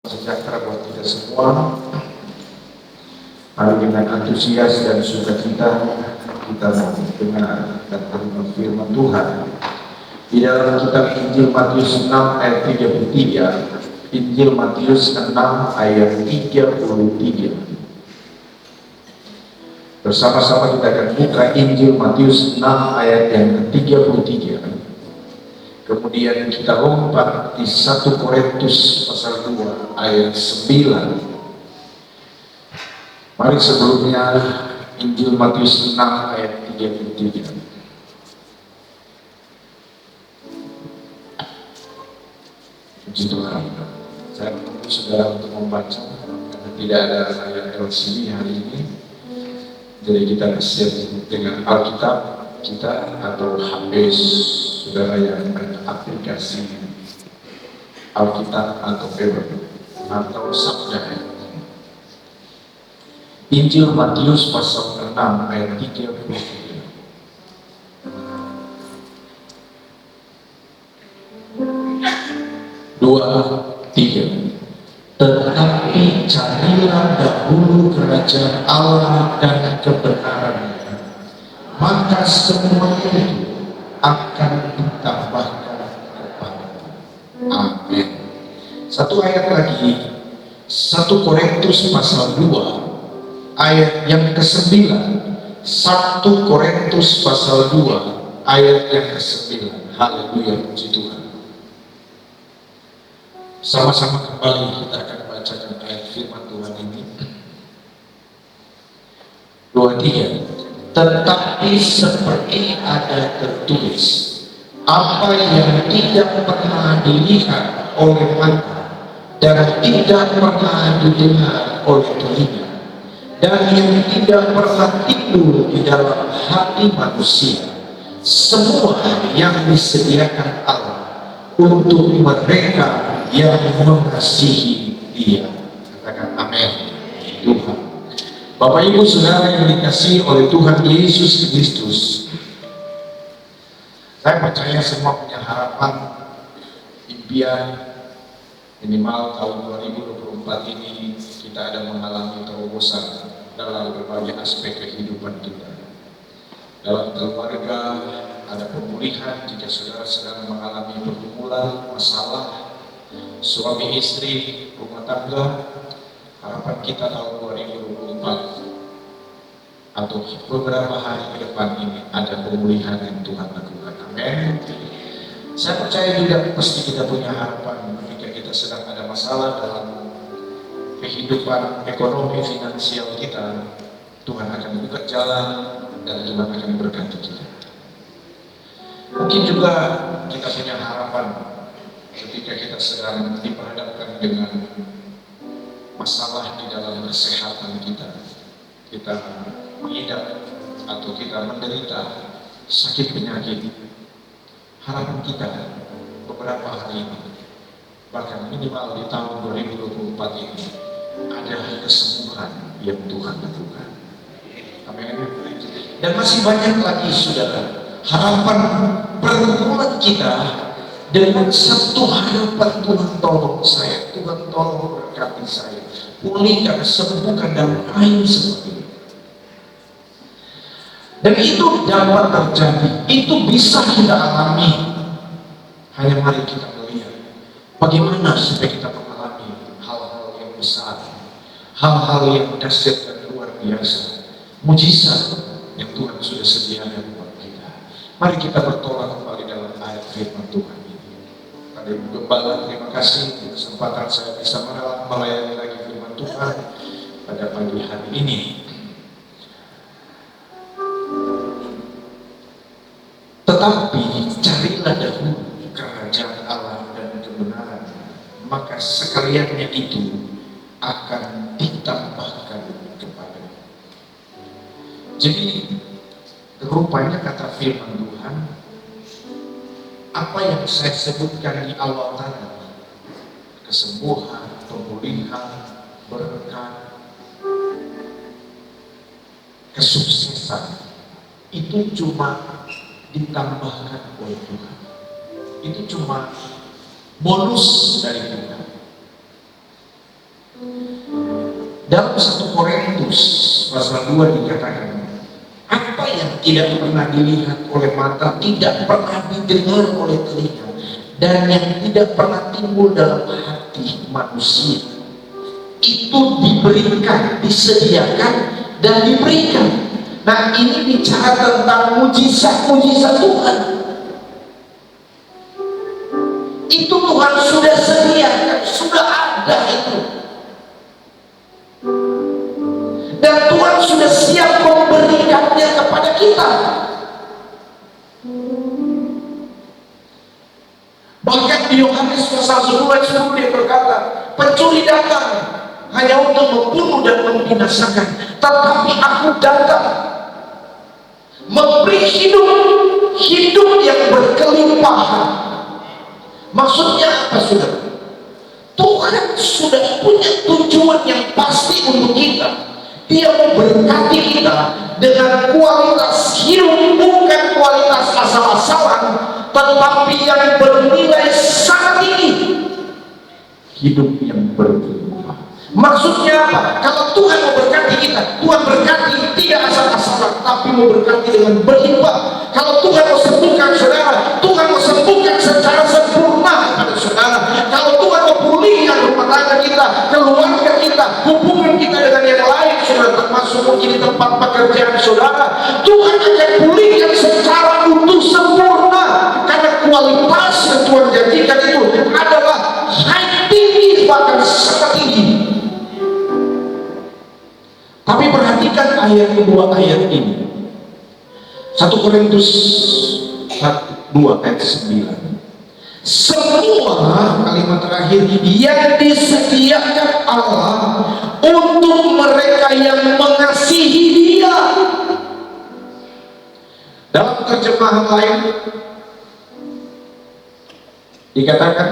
Sejahtera buat kita semua. Mari dengan antusias dan sukacita kita mendengar dan terima firman Tuhan di dalam kitab Injil Matius 6 ayat 33. Injil Matius 6 ayat 33. Bersama-sama kita akan buka Injil Matius 6 ayat yang ke-33. Kemudian kita lompat di 1 Korintus pasal 2 ayat 9. Mari sebelumnya Injil Matius 6 ayat 33. Puji Tuhan. Saya menunggu saudara untuk membaca karena tidak ada layar LCD hari ini. Jadi kita siap dengan Alkitab kita atau HP saudara yang ada aplikasi Alkitab atau Bible atau Sabda. Injil Matius pasal 6 ayat 33. Dua, tiga. Tetapi carilah dahulu kerajaan Allah dan kebenarannya, maka semua itu akan ditambahkan kepadamu. Amin. Satu ayat lagi, 1 Korintus pasal 2 ayat yang ke-9. 1 Korintus pasal 2 ayat yang ke-9. Haleluya, puji Tuhan. Sama-sama kembali kita akan bacakan ayat firman Tuhan ini. 2, 3. Tetapi seperti ada tertulis, apa yang tidak pernah dilihat oleh mata dan tidak pernah didengar oleh telinga dan yang tidak pernah timbul di dalam hati manusia, semua yang disediakan Allah untuk mereka yang mengasihi Dia. Katakan amin. Tuhan. Bapak Ibu Saudara yang dikasihi oleh Tuhan Yesus Kristus, saya percaya semua punya harapan, impian, minimal tahun 2024 ini kita ada mengalami terobosan dalam berbagai aspek kehidupan kita. Dalam keluarga ada pemulihan jika saudara sedang mengalami pergumulan, masalah, suami istri, rumah tangga. Harapan kita tahun 2024 atau beberapa hari ke depan ini ada pemulihan yang Tuhan lakukan. Amin. Saya percaya juga pasti kita punya harapan ketika kita sedang ada masalah dalam kehidupan ekonomi finansial kita. Tuhan akan membuka jalan dan Tuhan akan berkati kita. Mungkin juga kita punya harapan ketika kita sedang diperhadapkan dengan masalah di dalam kesehatan kita. Kita mengidap atau kita menderita sakit penyakit. Harapan kita beberapa hari ini, bahkan minimal di tahun 2024 ini, ada kesembuhan yang Tuhan lakukan. Amin. Dan masih banyak lagi saudara, harapan pergumulan kita dengan satu harapan, Tuhan tolong saya, Tuhan tolong berkati saya, pulihkan, sembuhkan dan lain sebagainya. Dan itu dapat terjadi, itu bisa kita alami. Hanya mari kita melihat bagaimana supaya kita mengalami hal-hal yang besar, hal-hal yang dahsyat dan luar biasa, mujizat yang Tuhan sudah sediakan buat kita. Mari kita bertolak kembali dalam ayat firman Tuhan ini. Pada Ibu Gembala, terima kasih di kesempatan saya bisa melayani lagi firman Tuhan pada pagi hari ini. Tetapi carilah dahulu kerajaan Allah dan kebenaran, maka sekaliannya itu akan ditambahkan kepadamu. Jadi rupanya kata firman Tuhan, apa yang saya sebutkan di awal tadi, kesembuhan, pemulihan, berkat, kesuksesan, itu cuma ditambahkan oleh Tuhan. Itu cuma bonus dari Tuhan. Dalam 1 Korintus pasal 2 dikatakan, apa yang tidak pernah dilihat oleh mata, tidak pernah didengar oleh telinga, dan yang tidak pernah timbul dalam hati manusia, itu diberikan, disediakan, dan diberikan. Nah, ini bicara tentang mujizat-mujizat Tuhan. Itu Tuhan sudah sediakan, sudah ada itu. Dan Tuhan sudah siap memberikannya kepada kita. Bahkan di Yohanes pasal 10 ayat 10 dia berkata, pencuri datang hanya untuk membunuh dan membinasakan, tetapi aku datang memberi hidup yang berkelimpahan. Maksudnya apa, saudara? Tuhan sudah punya tujuan yang pasti untuk kita. Dia memberkati kita dengan kualitas hidup, bukan kualitas asal-asalan, tetapi yang bernilai sangat tinggi. Hidup yang berlimpah. Maksudnya apa? Kalau Tuhan memberkati kita, Tuhan berkati tidak asal-asalan, tapi memberkati dengan berlimpah. Kalau Tuhan mau sembuhkan saudara, Tuhan mau sembuhkan secara sempurna kepada saudara. Kalau Tuhan mau pulihkan rumah tangga kita, keluarga kita, hubungan kita dengan yang lain, saudara, termasuk mungkin di tempat pekerjaan saudara, Tuhan akan pulihkan secara utuh sempurna, karena kualitas yang Tuhan janjikan itu adalah high, tinggi, bahkan sangat tinggi. Tapi perhatikan ayat kedua ayat ini, 1 Korintus 2 ayat 9. Semua, kalimat terakhir, yang disediakan Allah untuk mereka yang mengasihi Dia. Dalam terjemahan lain dikatakan,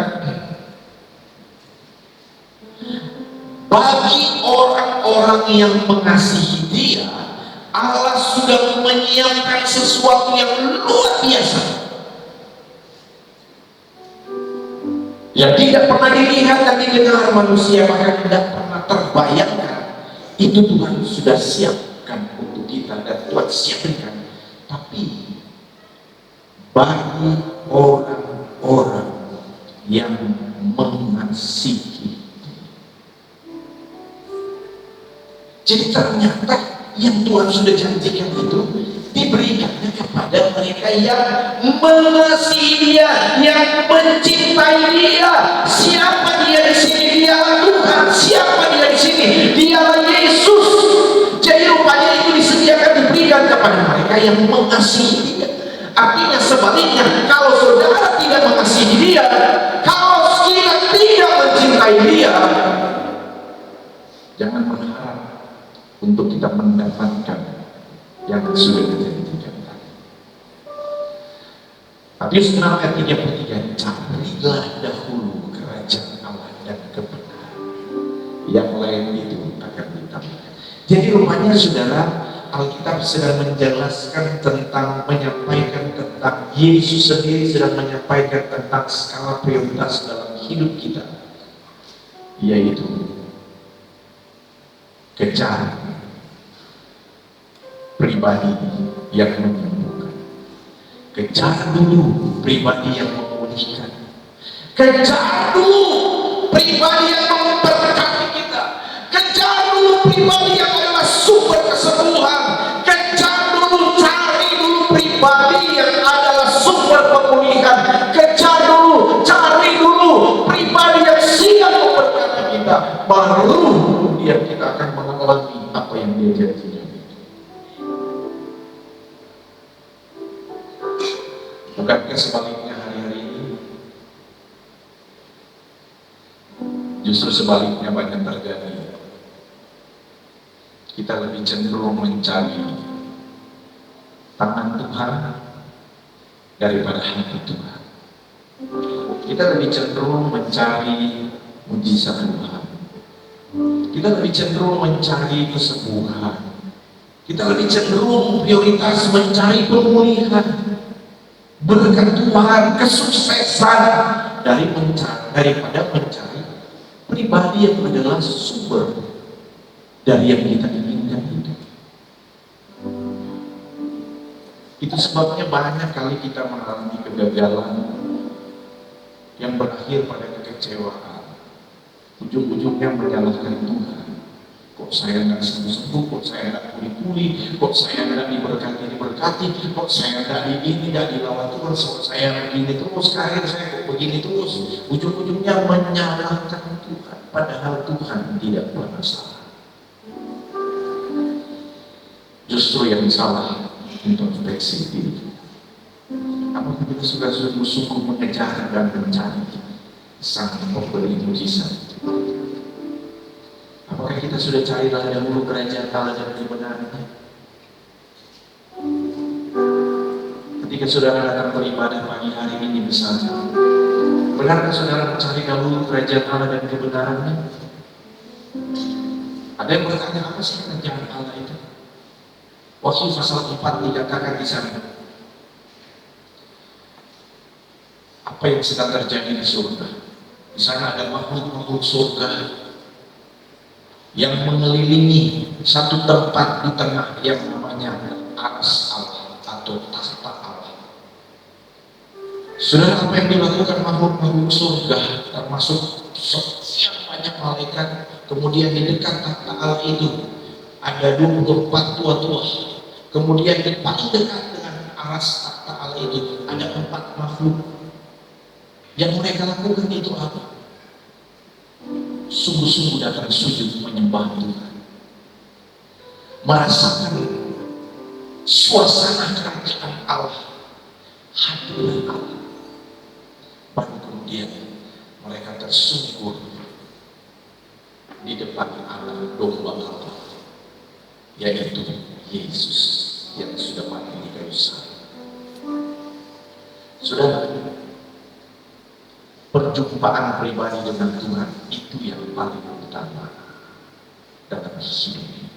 bagi orang-orang yang mengasihi Dia, Allah sudah menyiapkan sesuatu yang luar biasa, yang tidak pernah dilihat dan didengar manusia, bahkan tidak pernah terbayangkan. Itu Tuhan sudah siapkan untuk kita dan Tuhan siapkan. Tapi bagi orang-orang yang mengasihi, jadi ternyata yang Tuhan sudah janjikan itu diberikannya kepada mereka yang mengasihi Dia, yang mencintai Dia. Siapa Dia di sini? Dialah Tuhan. Siapa Dia di sini? Dialah Yesus. Jadi rupanya itu disediakan, diberikan kepada mereka yang mengasihi Dia. Artinya sebaliknya, kalau saudara tidak mengasihi Dia, kalau kita tidak mencintai Dia, jangan berharap untuk kita mendapatkan yang sudah dijanjikan tadi. Matius 6 ayat 33, carilah dahulu kerajaan Allah dan kebenaran, yang lain itu akan ditambahkan. Jadi rupanya saudara, Alkitab sedang menjelaskan tentang, menyampaikan tentang Yesus sendiri, sedang menyampaikan tentang skala prioritas dalam hidup kita, yaitu kejar pribadi yang menyembuhkan, kejar dulu pribadi yang memulihkan, kejar dulu pribadi yang memberkati kita, kejar dulu pribadi yang adalah sumber kesembuhan, kejar dulu, cari dulu pribadi yang adalah sumber pemulihan, kejar dulu, cari dulu pribadi yang siap memberkati kita, baru kemudian kita akan mengalami apa yang Dia janjikan. Bukankah sebaliknya hari-hari ini? Justru sebaliknya banyak terjadi. Kita lebih cenderung mencari tangan Tuhan daripada hati Tuhan. Kita lebih cenderung mencari mujizat Tuhan. Kita lebih cenderung mencari kesembuhan. Kita lebih cenderung prioritas mencari pemulihan, berkat Tuhan, kesuksesan, daripada mencari pribadi yang adalah sumber dari yang kita inginkan itu. Itu sebabnya banyak kali kita mengalami kegagalan yang berakhir pada kekecewaan. Ujung-ujungnya menyalahkan Tuhan. Kok saya nggak sembuh-sembuh, kok saya nggak pulih-pulih, kok saya nggak diberkati, kok saya nggak ini, nggak dilawan Tuhan, kok saya begini terus, karir saya kok begini terus. Ujung-ujungnya menyalahkan Tuhan, padahal Tuhan tidak pernah salah. Justru yang salah introspeksi diri. Apakah kita sudah sungguh-sungguh mengejar dan mencari sang pemberi mujizat? Apakah kita sudah cari dahulu kerajaan Allah dan kebenarannya? Ketika saudara datang beribadah pagi hari ini misalnya, benarkah saudara mencari dahulu kerajaan Allah dan kebenarannya? Ada yang bertanya, apa sih kerajaan Allah itu? Wahyu pasal 4 dikatakan di sana, apa yang sedang terjadi di surga? Di sana ada makhluk-makhluk surga yang mengelilingi satu tempat di tengah yang namanya aras Allah atau tahta Allah. Saudara, apa yang dilakukan makhluk-makhluk surga termasuk sekian banyak malaikat, kemudian di dekat tahta Allah itu ada 24 tua-tua, kemudian di paling dekat dengan aras tahta Allah itu ada 4 makhluk. Yang mereka lakukan itu apa? Sungguh-sungguh datang sujud menyembah Tuhan, merasakan suasana kerajaan Allah, hadirat Allah. Baru kemudian mereka tersungkur di depan anak domba Allah, yaitu Yesus yang sudah mati di kayu salib. Saudara, perjumpaan pribadi dengan Tuhan itu yang paling utama dalam hidup ini.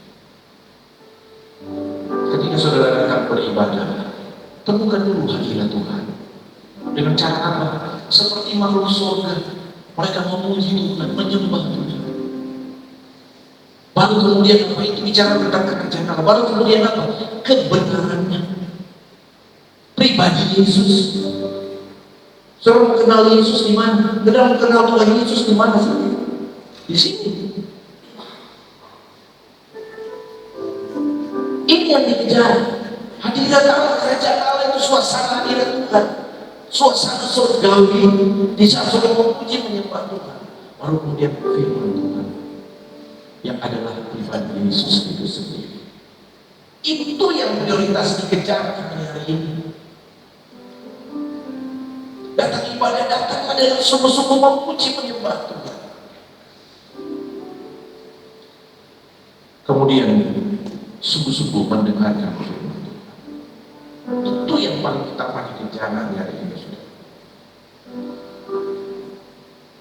Ketika saudara datang beribadah, temukan dulu hadirat Tuhan. Dengan cara apa? Seperti makhluk surga, mereka memuji Tuhan, menyembah Tuhan. Baru kemudian apa? Itu bicara tentang kerajaan Allah. Baru kemudian apa? Kebenarannya. Pribadi Yesus. Saudara mau kenal Yesus di mana? Saudara mau kenal Tuhan Yesus di mana? Di sini. Ini yang dikejar. Hadirat Allah, kerajaan Allah itu suasana hadirat Tuhan, suasana surgawi. Di saat saudara memuji menyembah Tuhan, baru kemudian firman Tuhan yang adalah pribadi Yesus itu sendiri. Itu yang prioritas dikejar hari ini. Datang ibadah, datang adalah sungguh-sungguh memuji menyembah Tuhan. Kemudian sungguh-sungguh mendengarkan firman Tuhan. Itu yang paling utama dikejar hari ini.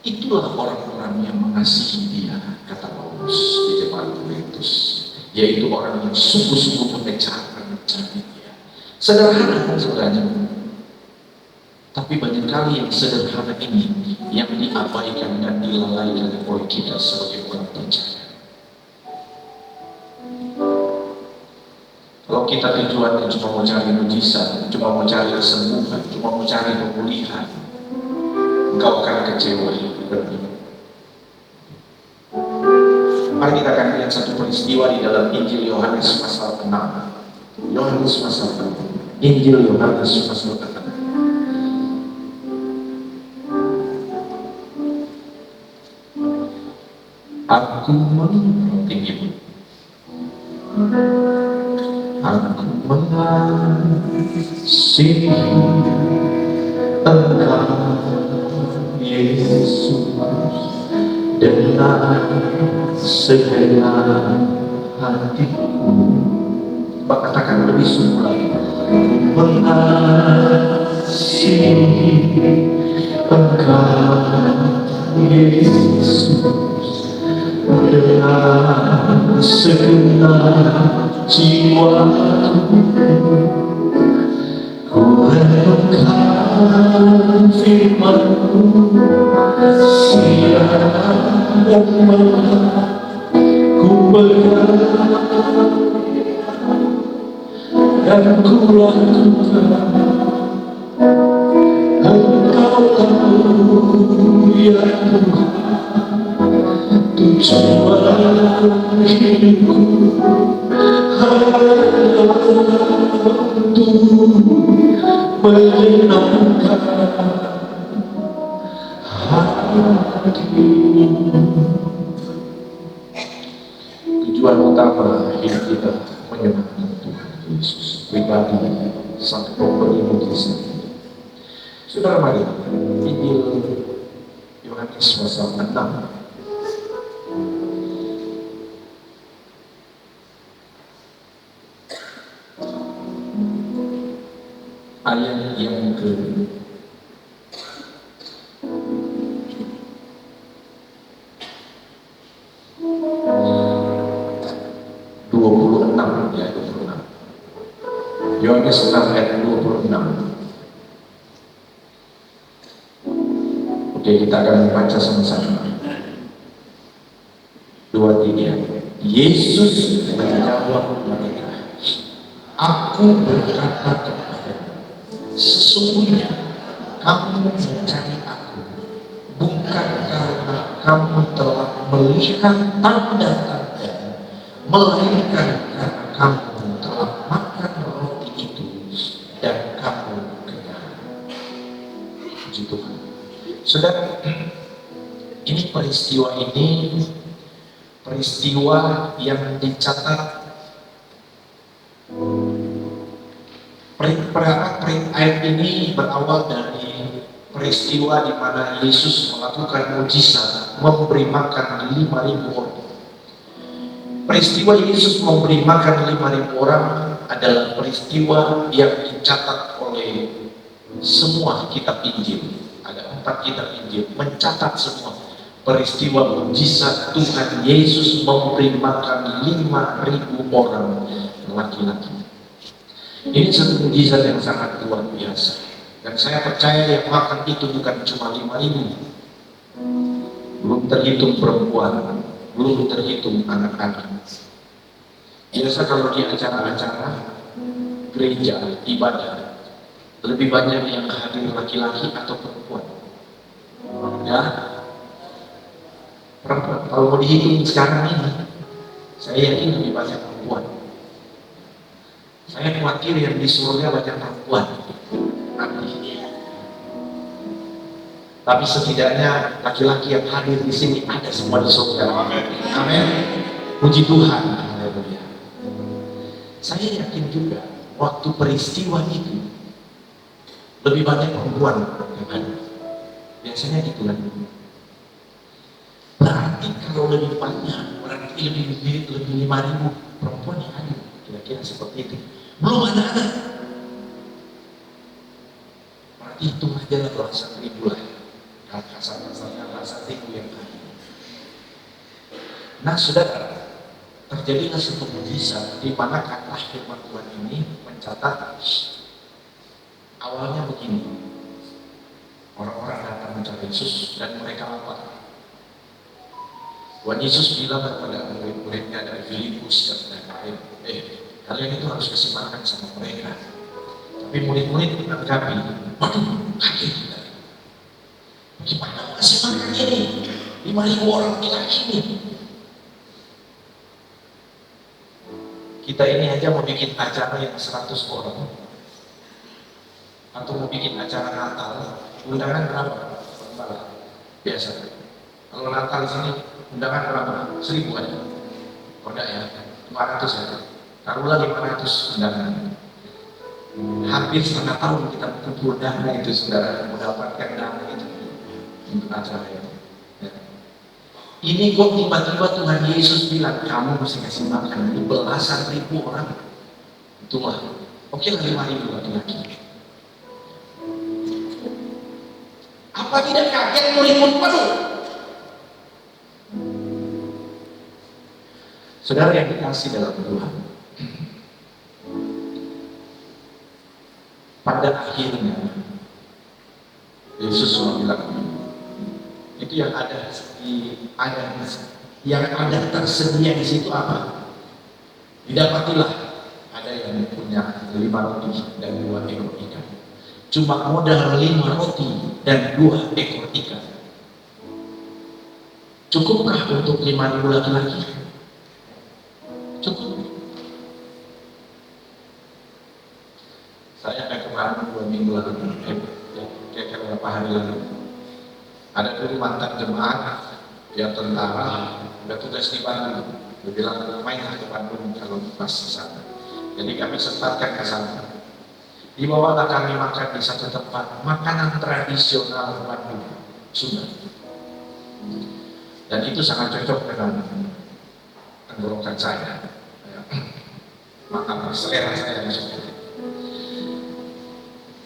Itulah orang-orang yang mengasihi Dia, kata Paulus di jemaat Korintus, yaitu orang yang sungguh-sungguh mengejar dan mencari Dia. Sederhana kan sebenarnya, tapi banyak kali yang sederhana ini yang diabaikan dan dilalaikan oleh kita sebagai orang percaya. Kalau kita tujuannya cuma mau cari mujizat, cuma mau cari kesembuhan, cuma mau cari pemulihan, engkau akan kecewa. Mari kita akan lihat satu peristiwa di dalam Injil Yohanes pasal 6. Yohanes pasal 6. Injil Yohanes pasal 6. Aku mengasihi Engkau Yesus dengan segenap hatiku. Katakan lebih sungguh lagi. Mengasihi Engkau Yesus dengan segenap jiwaku, ku renungkan firman-Mu siang dan malam, Ku pegang dan ku lakukan, Engkau tahu ya Tuhan, tujuan hidupku hanyalah untuk menyenangkan hatimu. Tujuan utama hidup kita menyenangkan Tuhan Yesus pribadi, sang pemberi mujizat. Saudara, mari Injil Yohanes pasal 6 ayat yang ke 26, ya 26. Yohanes 6 ayat 26. Oke, kita akan membaca sama-sama. 2, 3. Yesus menjawab mereka, Aku berkata kepadamu, sesungguhnya kamu mencari aku bukan karena kamu telah melihat tanda-tanda, melainkan karena kamu telah makan roti itu dan kamu kenyang. Puji Tuhan. Saudara, ini peristiwa yang dicatat ayat ini berawal dari peristiwa di mana Yesus melakukan mujizat memberi makan 5.000 orang. Peristiwa Yesus memberi makan 5.000 orang adalah peristiwa yang dicatat oleh semua kitab Injil. Ada 4 kitab Injil mencatat semua peristiwa mujizat Tuhan Yesus memberi makan 5.000 orang laki-laki. Ini satu mujizat yang sangat luar biasa. Dan saya percaya yang makan itu bukan cuma 5.000. Belum terhitung perempuan, belum terhitung anak-anak. Biasa kalau di acara-acara gereja, ibadah, lebih banyak yang hadir laki-laki atau perempuan. Ya, perempuan. Kalau mau dihitung sekarang ini, saya yakin lebih banyak perempuan. Saya khawatir yang di surga banyak perempuan nanti. Tapi setidaknya laki-laki yang hadir di sini ada semua di surga. Amin. Puji Tuhan. Haleluya. Saya yakin juga waktu peristiwa itu lebih banyak perempuan yang hadir. Biasanya gitu kan. Berarti kalau lebih banyak, berarti lebih 5.000 perempuan yang hadir. Kira-kira seperti itu. Belum anak-anak. Berarti itu aja lah belasan ribu lah. Kasar-kasarnya belasan ribu yang hadir. Nah, saudara, terjadilah satu mujizat di mana kata firman Tuhan ini mencatat awalnya begini. Orang-orang datang mencari Yesus dan mereka lapar. Tuhan Yesus bilang kepada murid-muridnya dari Filipus dan lain, kalian itu harus kasih makan sama mereka. Tapi murid-murid menanggapi, waduh, kaget. Gimana kasih makan ini? 5.000 orang laki-laki ini. Kita ini aja mau bikin acara yang 100 orang, atau mau bikin acara Natal, undangan berapa? Biasa. Kalau Natal di sini undangan berapa? 1.000 aja. Oh enggak ya, 500 ya. Taruhlah 500 undangan. Hampir setengah tahun kita kumpul dana itu, saudara, mendapatkan dana itu untuk acara itu. Ya. Ini kok tiba-tiba Tuhan Yesus bilang, kamu mesti kasih makan ini belasan ribu orang. Itulah, oke lah 5.000 laki-laki. Apa tidak kaget murid-murid? Waduh. Saudara yang dikasih dalam Tuhan, pada akhirnya Yesus bilang, itu yang ada Yang ada tersedia di situ apa? Didapatilah ada yang punya 5 roti dan 2 ekor ikan. Cuma modal 5 roti dan 2 ekor ikan. Cukupkah untuk 5.000 laki-laki? Cukup. Saya ada kemarin 2 minggu lalu, kayak berapa hari lalu, ada dulu mantan jemaat yang tentara udah tugas di Bandung. Dia bilang main ke Bandung kalau pas ke sana. Jadi kami sempatkan ke sana. Dibawalah kami makan di satu tempat makanan tradisional Bandung, Sunda. Dan itu sangat cocok dengan tenggorokan saya. Makanan selera saya seperti itu.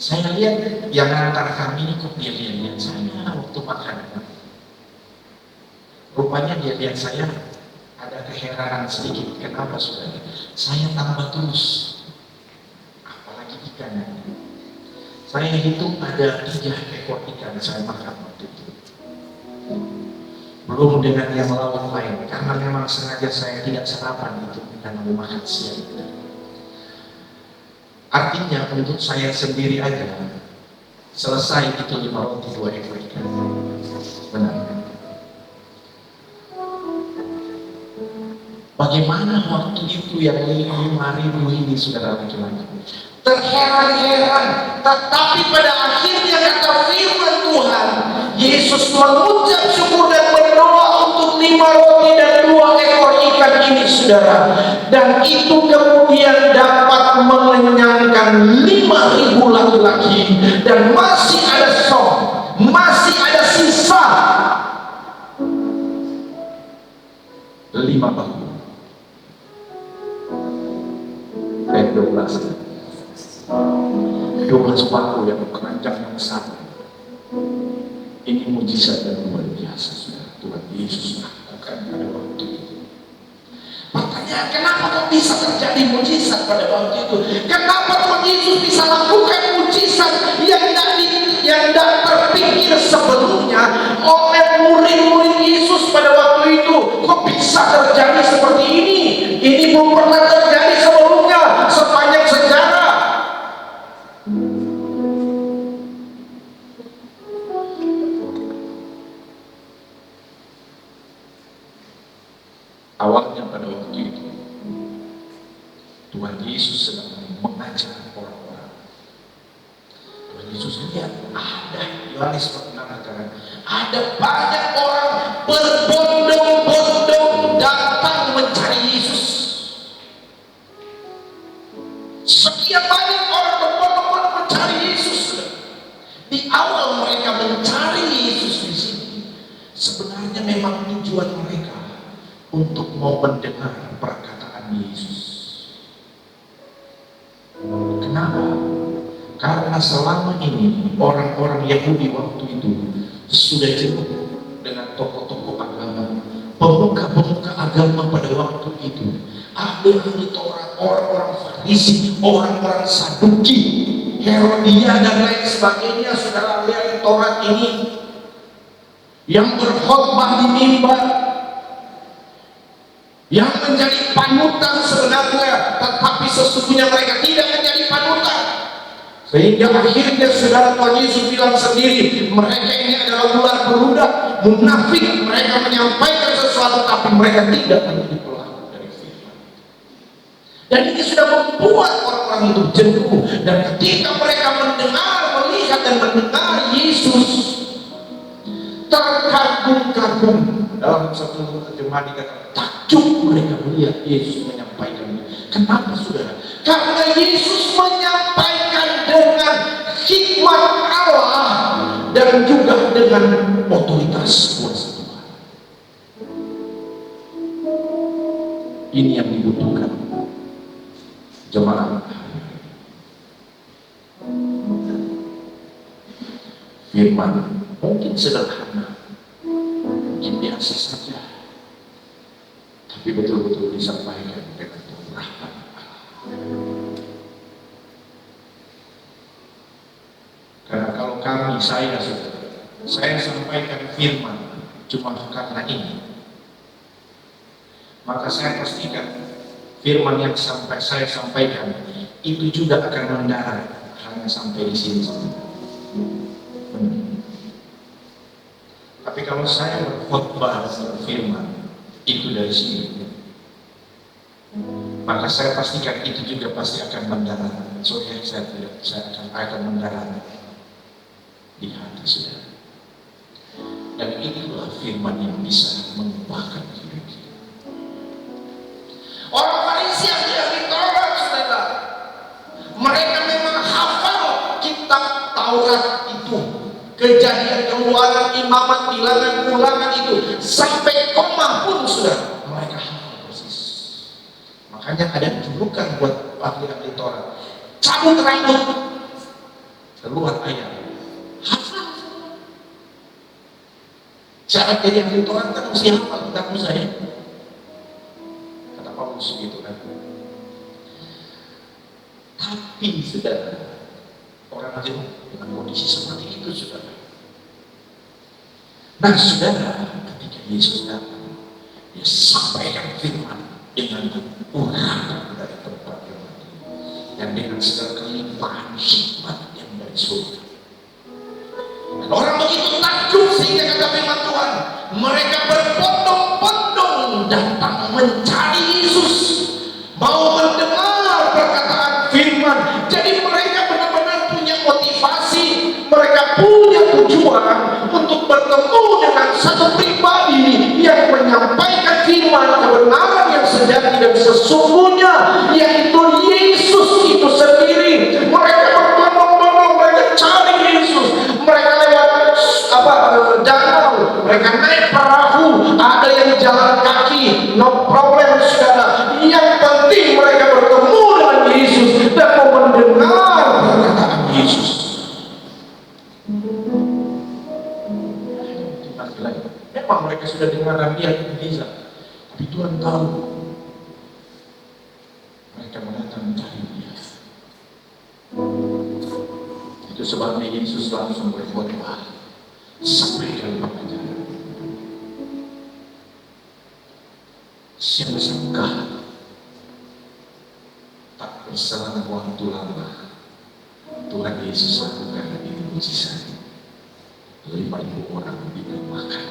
Saya lihat yang antara kami ini kok dia lihat saya waktu makan. Rupanya dia lihat saya ada keheranan sedikit. Kenapa saudara? Saya tambah terus, apalagi ikan. Saya hitung ada 3 ekor ikan saya makan waktu itu. Belum dengan yang lawan lain, karena memang sengaja saya tidak sarapan itu karena mau makan siang. Artinya untuk saya sendiri aja selesai itu 5 roti 2 ekor ikan. Benar. Bagaimana waktu itu yang 5.000 ini saudara laki-laki? Terheran-heran, tetapi pada akhirnya kata firman Tuhan, Yesus mengucap syukur dan berdoa untuk 5 roti dan 2 ekor ikan ini saudara. Dan itu kemudian dapat mengenyangkan 5.000 laki-laki. Dan masih ada stok, masih ada sisa 5 bahu. 12 paku yang keranjang yang besar. Ini mujizat dan luar biasa saudara. Tuhan Yesus lakukan pada waktu itu. Makanya kenapa kok bisa terjadi mujizat pada waktu itu? Kenapa Tuhan Yesus bisa lakukan mujizat yang tidak terpikir sebelumnya oleh murid-murid Yesus pada waktu itu? Kok bisa terjadi seperti ini? Ini belum pernah terjadi sebelumnya sepanjang sejarah. Awalnya pada waktu itu Tuhan Yesus sedang mengajar orang-orang. Tuhan Yesus lihat ada, Yohanes mengatakan ada banyak orang berbondong-bondong datang mencari Yesus. Sekian banyak orang berbondong-bondong mencari Yesus. Di awal mereka mencari Yesus di sini, sebenarnya memang tujuan mereka untuk mau mendengar perkataan Yesus. Kenapa? Karena selama ini orang-orang Yahudi waktu itu sudah jenuh dengan tokoh-tokoh agama, pemuka-pemuka agama pada waktu itu, ahli-ahli Taurat, orang-orang Farisi, orang-orang Saduki, Herodia dan lain sebagainya. Saudara lihat Taurat ini yang berkhotbah di mimbar, yang menjadi panutan sebenarnya, tetapi sesungguhnya mereka tidak menjadi panutan. Sehingga akhirnya saudara Tuhan Yesus bilang sendiri, mereka ini adalah ular beludak, munafik. Mereka menyampaikan sesuatu tapi mereka tidak menjadi pelaku dari firman. Dan ini sudah membuat orang-orang itu jenuh. Dan ketika mereka mendengar, melihat dan mendengar Yesus, terkagum-kagum. Dalam satu terjemahan dikatakan takjub mereka melihat Yesus menyampaikan ini. Kenapa saudara? Karena Yesus menyampaikan dengan hikmat Allah dan juga dengan otoritas kuasa Tuhan. Ini yang dibutuhkan jemaat. Firman mungkin sederhana, mungkin biasa saja, tapi betul-betul disampaikan dengan rahmat Allah. Karena kalau saya sampaikan firman cuma karena ini, maka saya pastikan firman yang saya sampaikan itu juga akan mendarat hanya sampai di sini. Tapi kalau saya berkhotbah firman itu dari sini, maka saya pastikan itu juga pasti akan mendarat. Saya akan mendarat di hati saudara. Dan itulah firman yang bisa mengubahkan hidup kita. Orang Farisi yang ahli Taurat, saudara, mereka memang hafal kitab Taurat itu, Kejadian, Keluaran, Imamat, Bilangan, Ulangan itu sampai koma pun sudah mereka hafal persis. Makanya ada julukan buat ahli Taurat, cabut rambut, keluar ayat. Syarat jadi ahli Taurat kan mesti hafal kitab Musa ya. Kata Paulus gitu kan. Tapi saudara, orang jenuh dengan kondisi seperti itu saudara. Nah saudara, ketika Yesus datang, dia sampaikan firman dengan urapan dari tempat yang mati dan dengan segala kelimpahan hikmat yang dari surga. Dan orang begitu takjub sehingga kata firman Tuhan, mereka berbondong-bondong datang mencari Yesus, mau mendengar perkataan firman. Jadi mereka benar-benar punya motivasi, mereka punya tujuan untuk bertemu dengan satu pribadi yang menyampaikan firman kebenaran yang sejati dan sesungguhnya, yaitu Yesus itu sendiri. Mereka berbondong-bondong, mereka cari Yesus. Mereka lewat danau, mereka naik perahu, ada yang jalan kaki, no problem saudara. Yang penting mereka bertemu dengan Yesus dan mau mendengar perkataan Yesus. Memang mereka sudah dengar dia mukjizat, tapi Tuhan tahu mereka mendatang mencari dia. Itu sebabnya Yesus langsung berkhotbah, sampaikan pengajaran. Siapa sangka tak berselang waktu lama Tuhan Yesus lakukan itu mujizat. 5.000 orang diberi makan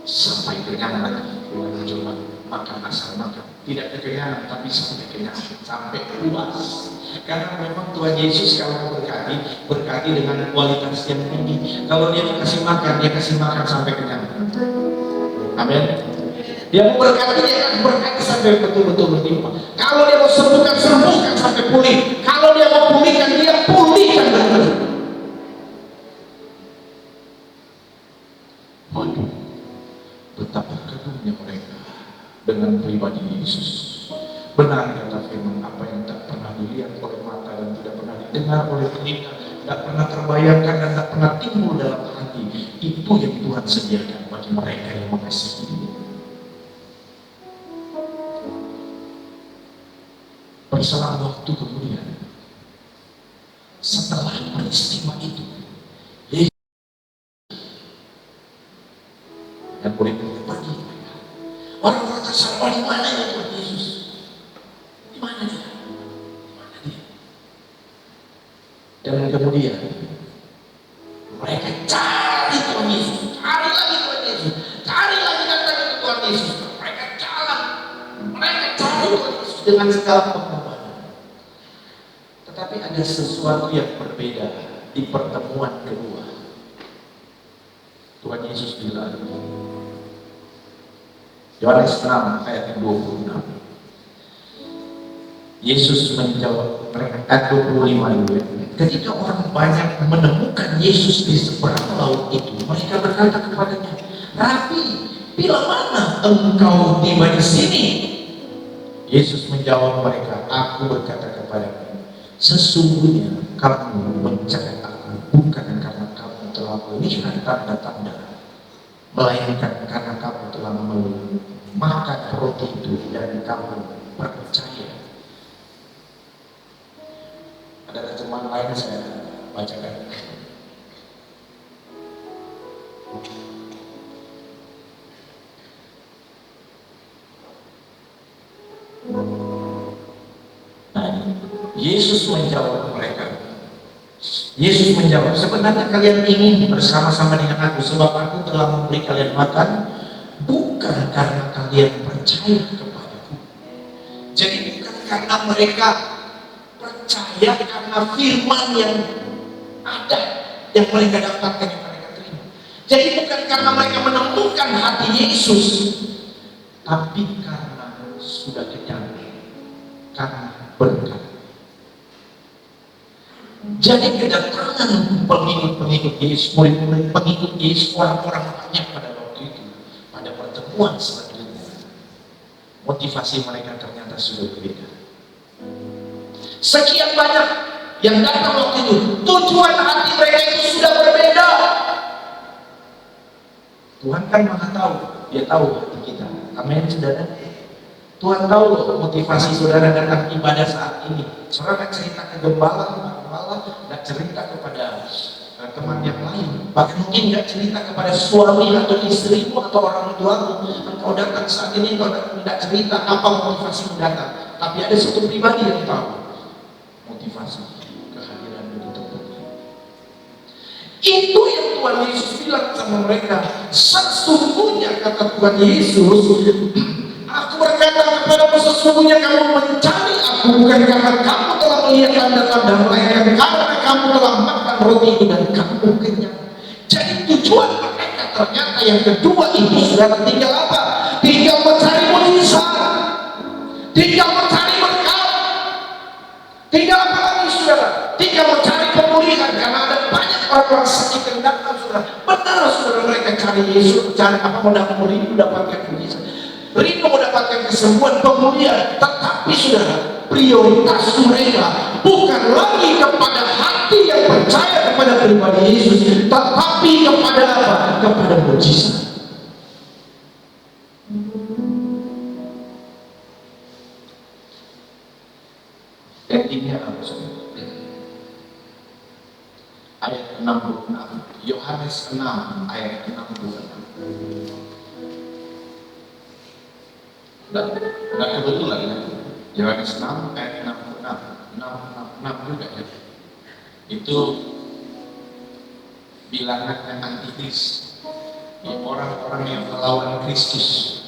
sampai kenyang lagi. Bukan cuma makan asal makan, tidak kekenyangan, tapi sampai kenyang, sampai puas. Karena memang Tuhan Yesus kalau berkati dengan kualitas yang tinggi. Kalau dia mau kasih makan, dia kasih makan sampai kenyang. Amin. Dia mau berkati, dia akan berkati sampai betul-betul berlimpah. Kalau dia mau sembuhkan sampai pulih. Kalau dia mau pulihkan, dia pulihkan benar. Waduh, betapa kagumnya mereka dengan pribadi Yesus. Benar kata firman, apa yang tak pernah dilihat oleh mata dan tidak pernah didengar oleh telinga, tidak pernah terbayangkan dan tak pernah timbul dalam hati, itu yang Tuhan sediakan bagi mereka yang mengasihi Dia. Berselang waktu kemudian, setelah peristiwa itu, Yesus yang boleh pergi. Orang-orang tersangka di mana ya Tuhan Yesus? Di mana dia? Dan kemudian mereka cari Tuhan Yesus, cari lagi Tuhan Yesus, cari lagi datang ke Tuhan Yesus. Mereka jalan, mereka cari Tuhan Yesus dengan segala pengorbanan. Tetapi ada sesuatu yang berbeda di pertemuan kedua. Tuhan Yesus bilang, Yohanes 6 ayat 26. Yesus menjawab mereka, ayat 25 dulu. Ketika orang banyak menemukan Yesus di seberang laut itu, mereka berkata kepadanya, Rabi, bila mana engkau tiba di sini? Yesus menjawab mereka, aku berkata kepadamu, sesungguhnya kamu mencari aku bukan karena kamu telah melihat tanda-tanda, melainkan karena kamu telah makan roti itu dan kamu percaya. Ada terjemahan lain saya bacakan. Nah, Yesus menjawab mereka. Yesus menjawab, sebenarnya kalian ingin bersama-sama dengan aku sebab aku telah memberi kalian makan, bukan karena kalian percaya kepadaku. Jadi bukan karena mereka percaya karena firman yang ada, yang mereka dapatkan, yang mereka terima. Jadi bukan karena mereka menemukan hati Yesus, tapi karena sudah kenyang, karena berkat. Jadi kedatangan pengikut Yesus, murid-murid pengikut Yesus, orang-orang banyak pada waktu itu, pada pertemuan selanjutnya, motivasi mereka ternyata sudah berbeda. Sekian banyak yang datang waktu itu, tujuan hati mereka itu sudah berbeda. Tuhan kan maha tahu, Dia tahu hati kita. Amin, saudara. Tuhan tahu loh motivasi saudara datang ibadah saat ini. Saudara nggak cerita ke gembala, nggak cerita kepada teman yang lain, bahkan mungkin nggak cerita kepada suami atau istrimu atau orang tuamu. Engkau datang saat ini, engkau nggak cerita apa motivasimu datang. Tapi ada satu pribadi yang tahu motivasi kehadiran di tempat ini. Itu yang Tuhan Yesus bilang sama mereka. Sesungguhnya kata Tuhan Yesus, aku berkata kepadamu, sesungguhnya kamu mencari aku bukan karena kamu telah melihat tanda-tanda, melainkan karena kamu telah makan roti itu dan kamu kenyang. Jadi tujuan mereka ternyata yang kedua itu saudara tinggal apa? Tinggal mencari mujizat, tinggal mencari berkat, tinggal apa lagi saudara? Tinggal mencari pemulihan, karena ada banyak orang-orang sakit yang datang saudara. Benar saudara, mereka cari Yesus, cari apa, mendapatkan mujizat, rindu mendapatkan kesembuhan, pemulihan. Tetapi saudara, prioritas mereka bukan lagi kepada hati yang percaya kepada pribadi Yesus, tetapi kepada apa? Kepada mujizat. Endingnya apa saudara? Ayat 66, Yohanes 6 ayat 66. Dan kebetulan ya, Yohanes 6 ayat 66 juga ya. Itu bilangannya antikris, ya, orang-orang yang melawan Kristus.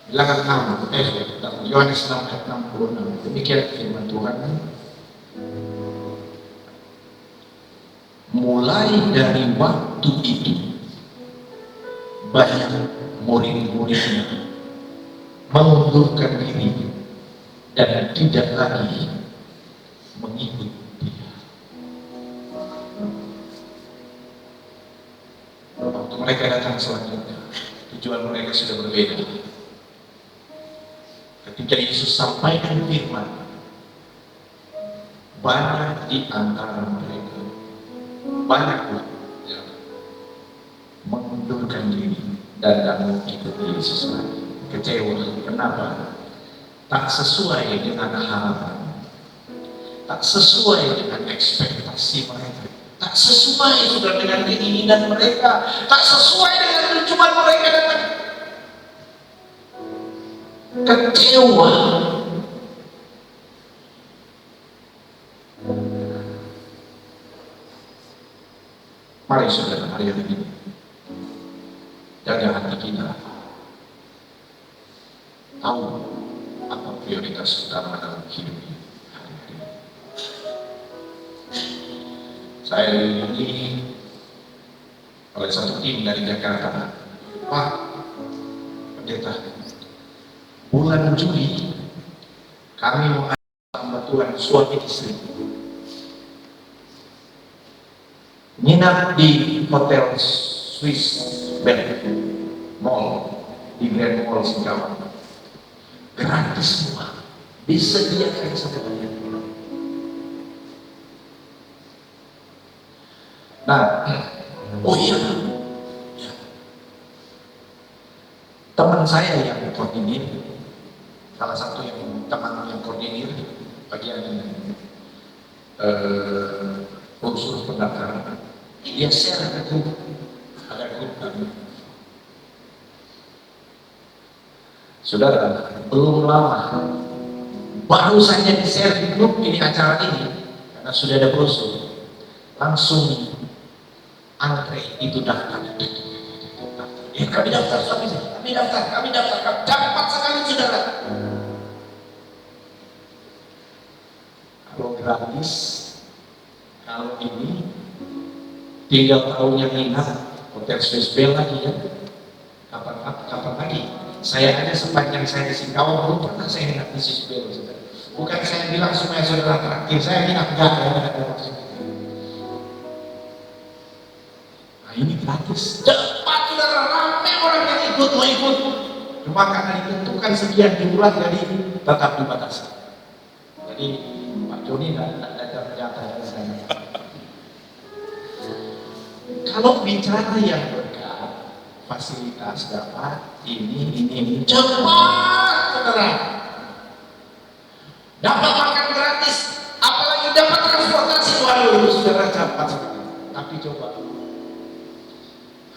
Bilangan 6, Yohanes 6 ayat 66. Demikian firman Tuhan. Mulai dari waktu itu banyak murid-muridnya mengundurkan diri dan tidak lagi mengikut Dia. Waktu mereka datang selanjutnya, tujuan mereka sudah berbeda. Ketika Yesus sampaikan firman, banyak di antara mereka, banyak yang mengundurkan diri dan tidak mau ikut Yesus lagi. Kecewa. Kenapa? Tak sesuai dengan harapan, tak sesuai dengan ekspektasi mereka, tak sesuai sudah dengan keinginan mereka, tak sesuai dengan tujuan mereka datang. Kecewa. Mari saudara, hari ini jaga hati kita, tahu apa prioritas utama dalam hidup hari-hari. Saya ini oleh satu tim dari Jakarta, Pak Pendeta, bulan Juli kami mau ada pembantuan suami istri nginap di hotel Swiss Bank Mall di Grand Mall Singkawang, gratis semua, disediakan sama kalian. Nah, oh iya, teman saya yang koordinir, salah satu yang teman yang koordinir bagian unsur pendaftaran, dia share ke grup, ada grup kami. Saudara, belum lama, baru saja di-share di grup ini acara ini, karena sudah ada brosur, langsung antre itu daftar. Kami daftar, kami daftar, cepat sekali saudara. Kalau gratis, kalau ini tinggal tahunya minat, hotel Swiss Bell lagi ya. Kapan lagi? Saya aja sepanjang saya di Singkawang belum pernah saya minat di Swiss Bell. Bukan saya bilang supaya saudara traktir, saya minat enggak ya, ada maksudnya. Nah ini gratis, cepat saudara, ramai orang yang mau ikut. Cuma karena ditentukan sekian jumlah jadi tetap dibatasi. Jadi Pak Joni tidak ada ternyata dari saya. Kalau bicara yang berkat, fasilitas dapat ini cepat saudara. Dapat makan gratis, apalagi dapat transportasi, waduh saudara cepat sekali. Tapi coba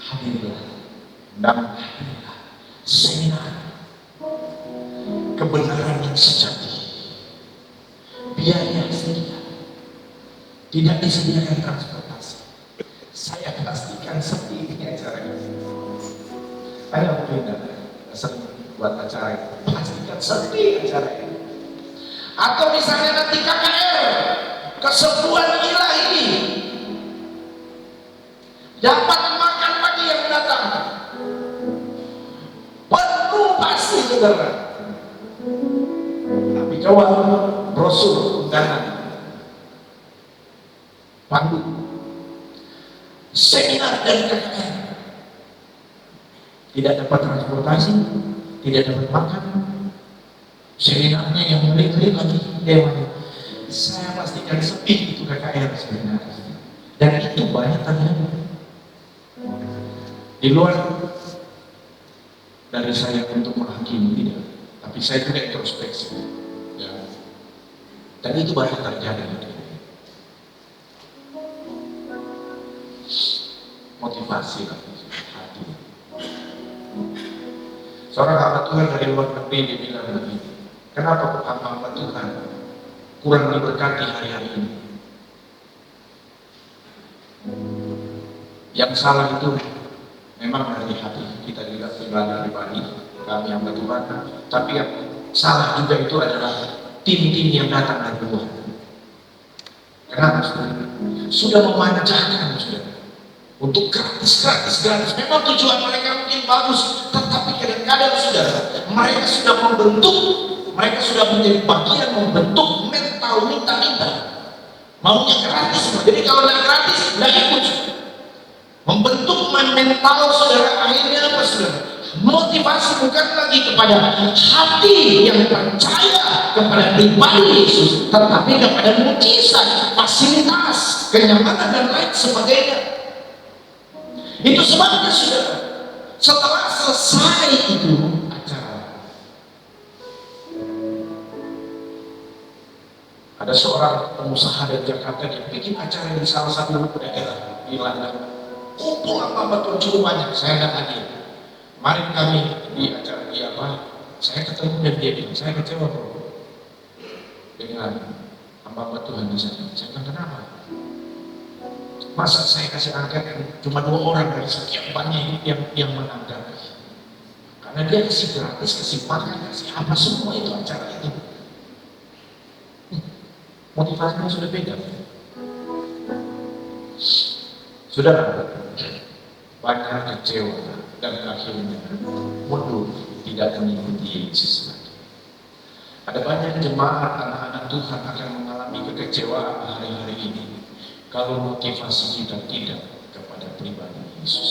hadirlah dan hadirlah seminar kebenaran yang sejati, biaya sedikit, tidak disediakan transportasi. Saya pastikan seperti ini acara ini. Saya mungkin sering buat acara ini, pastikan seperti acara ini. Atau misalnya nanti KKR kesepuan ilah ini dapat makan pagi yang datang, penuh pasti saudara. Tapi coba brosur undangan, pandu seminar dari KKR, tidak dapat transportasi, tidak dapat makan, seminarnya yang ngeri-ngeri lagi dewan. Saya pastikan sepi itu KKR sebenarnya, dan itu banyak terjadi di luar dari saya untuk menghakimi, tidak, tapi saya juga introspeksi ya. Dan itu banyak terjadi. Motivasi hati. Seorang hamba Tuhan dari luar negeri dia bilang begini, kenapa hamba Tuhan kurang diberkati hari-hari ini? Yang salah itu memang dari hati kita, juga pribadi kami hamba Tuhan, tapi yang salah juga itu adalah tim-tim yang datang dari luar. Kenapa sudah memanjakan untuk gratis. Memang tujuan mereka mungkin bagus, tetapi kadang-kadang mereka sudah membentuk, mereka sudah menjadi bagian membentuk mental minta-minta, maunya gratis. Jadi kalau tidak gratis, tidak ikut. Membentuk mental saudara, akhirnya apa saudara? Motivasi bukan lagi kepada hati yang percaya kepada pribadi Yesus, tetapi kepada mujizat, fasilitas, kenyamanan dan lain sebagainya. Itu sebabnya saudara, setelah selesai itu acara, ada seorang pengusaha dari Jakarta yang bikin acara di salah satu daerah di London. Kumpul hamba Tuhan cukup banyak, saya tidak hadir. Kemarin kami di acara saya ketemu dan dia bilang, saya kecewa bro dengan hamba Tuhan di sana. Saya bilang, kenapa? Masa saya kasih angkat cuma 2 orang dari sekian banyak yang menanggapi? Karena dia kasih gratis, kasih makan, kasih apa semua itu acara itu. Motivasinya sudah beda. Saudara, banyak kecewa dan akhirnya mundur, tidak mengikuti Yesus lagi. Ada banyak jemaat anak-anak Tuhan akan mengalami kekecewaan hari-hari ini kalau motivasi kita tidak kepada pribadi Yesus.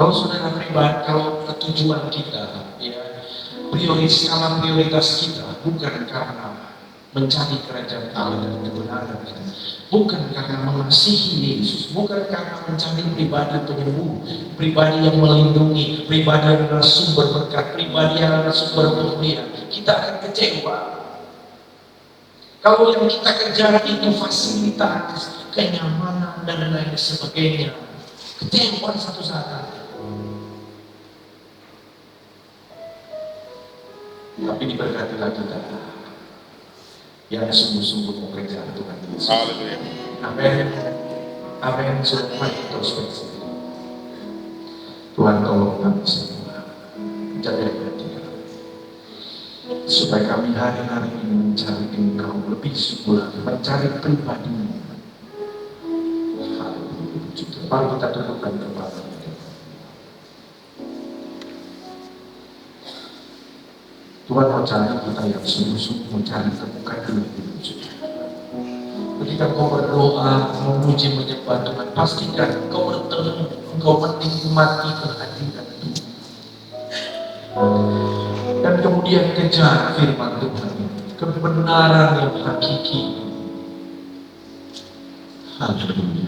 Kalau saudara pribadi, kalau tujuan kita, ya, prioritas kita bukan karena mencari kerajaan Allah dan kebenaran kita, bukan karena mengasihi Yesus, bukan karena mencari pribadi penyembuh, pribadi yang melindungi, pribadi yang adalah sumber berkat, pribadi yang adalah sumber kemuliaan, kita akan kecewa. Kalau yang kita kejar itu fasilitas, kenyamanan dan lain sebagainya, kecewa satu saat. Tapi diberkatilah kita yang sungguh-sungguh mengejar Tuhan Yesus. Haleluya. Amin. Amin. Sudah mulai introspeksi. Tuhan tolong kami semua, jaga hati kami, supaya kami hari-hari ini mencari Engkau lebih sungguh lagi, mencari pribadi-Mu. Haleluya. Mari kita tundukkan kepala kita. Tuhan mau cari kita yang sungguh-sungguh mencari temukan dulu hidup kita. Ketika kau berdoa, memuji, menyembah Tuhan, pastikan kau bertemu, engkau menikmati kehadiran Tuhan. Dan kemudian kejar firman Tuhan, kebenaran yang hakiki. Haleluya.